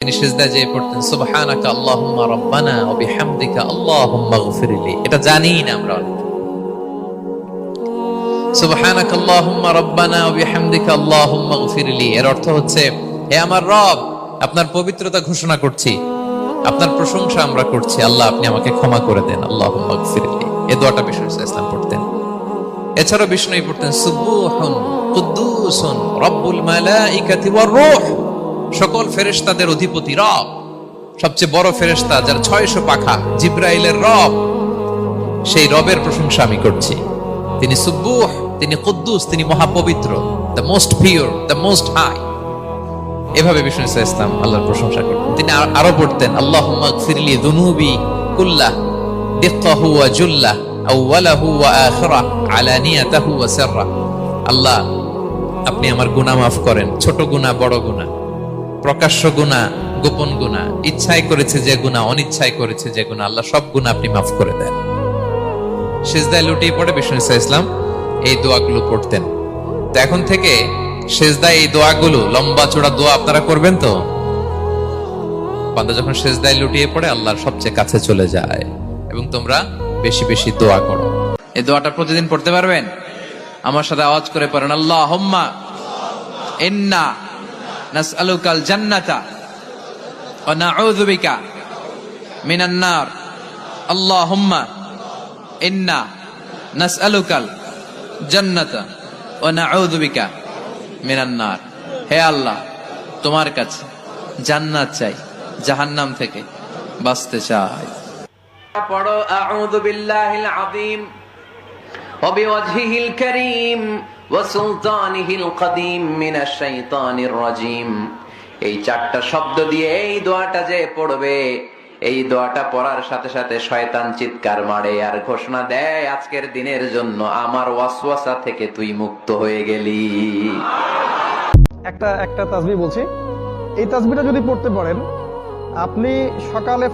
তিনি সিজদায় যেয়ে পড়তেন সুবহানাকা আল্লাহুম্মা রাব্বানা ওয়া বিহামদিকা আল্লাহুম্মা ইগফিরলি। এটা জানিই না আমরা অনেকে। সুবহানাকা আল্লাহুম্মা রাব্বানা ওয়া বিহামদিকা আল্লাহুম্মা ইগফিরলি এর অর্থ হচ্ছে, হে আমার রব, আপনার পবিত্রতা ঘোষণা করছি, আপনার প্রশংসা আমরা করছি, আল্লাহ আপনি আমাকে ক্ষমা করে দেন, আল্লাহুম্মা ইগফিরলি। এই দোয়াটা বিষ্ণু ইসলাম পড়তেন। এছাড়াও বিষ্ণু পড়তেন সুবহুন কুদ্দুসুন রব্বুল মালাইকাতি ওয়ার রূহ, সকল ফেরেশতাদের অধিপতি রব, সবচেয়ে বড় ফেরেশতা যার 600 পাখা, জিবরাইলের রব, সেই রবের প্রশংসা আমি করছি। তিনি সুবুহ, তিনি কুদ্দুস, তিনি মহাপবিত্র, the most pure, the most high. এভাবে বিষ্ণু ইসলাম আল্লাহর প্রশংসা করতেন। তিনি আরো পড়তেন আল্লাহুম্মা ইগফিরলি যুনুবি কুল্লাহ দিক্কাহু ওয়া জুল্লাহ আউওয়ালাহু ওয়া আখিরাহ আলানিয়াতাহু ওয়া সিররাহ। আল্লাহ আপনি আমার গুনাহ মাফ করেন, ছোট গুনাহ, বড় গুনাহ, প্রকাশ্য গুনাহ, গোপন গুনাহ, ইচ্ছায় করেছে যে গুনাহ, অনিচ্ছায় করেছে যে গুনাহ, আল্লাহ সব গুনাহ আপনি মাফ করে দেন। সিজদায় লুটিয়ে পড়ে বিষ্ণু ইসলাম এই দোয়াগুলো পড়তেন। তো এখন থেকে সিজদায় এই দোয়াগুলো, লম্বা চড়া দোয়া আপনারা করবেন তো? বান্দা যখন সিজদায় লুটিয়ে পড়ে আল্লাহর সবচেয়ে কাছে চলে যায়। এবং তোমরা বেশি বেশি দোয়া করো। এই দোয়াটা প্রতিদিন পড়তে পারবেন? আমার সাথে আওয়াজ করে পড়েন, আল্লাহুম্মা ইন্না নাসআলুকাল জান্নাতা ওয়া নাউযু বিকা মিনান নার। আল্লাহুম্মা ইন্না নাসআলুকাল জান্নাতা ওয়া নাউযু বিকা মিনান নার। হে আল্লাহ, তোমার কাছে জান্নাত চাই, জাহান্নাম থেকে বাঁচতে চাই। পড়ো আউযু বিল্লাহিল আযীম ওয়া বিওয়াজহিল কারীম ওয়া সুলতানিহিল কদীম মিনাশ শাইতানির রাজীম। এই চারটা শব্দ দিয়ে এই দোয়াটা যে পড়বে, এই দোয়াটা পড়ার সাথে সাথে শয়তান চিৎকার মারে আর ঘোষণা দেয়, আজকের দিনের জন্য আমার ওয়াসওয়াসা থেকে তুই মুক্ত হয়ে গেলি। একটা তাসবিহ বলছি, এই তাসবিহটা যদি পড়তে পারেন আপনি সকালে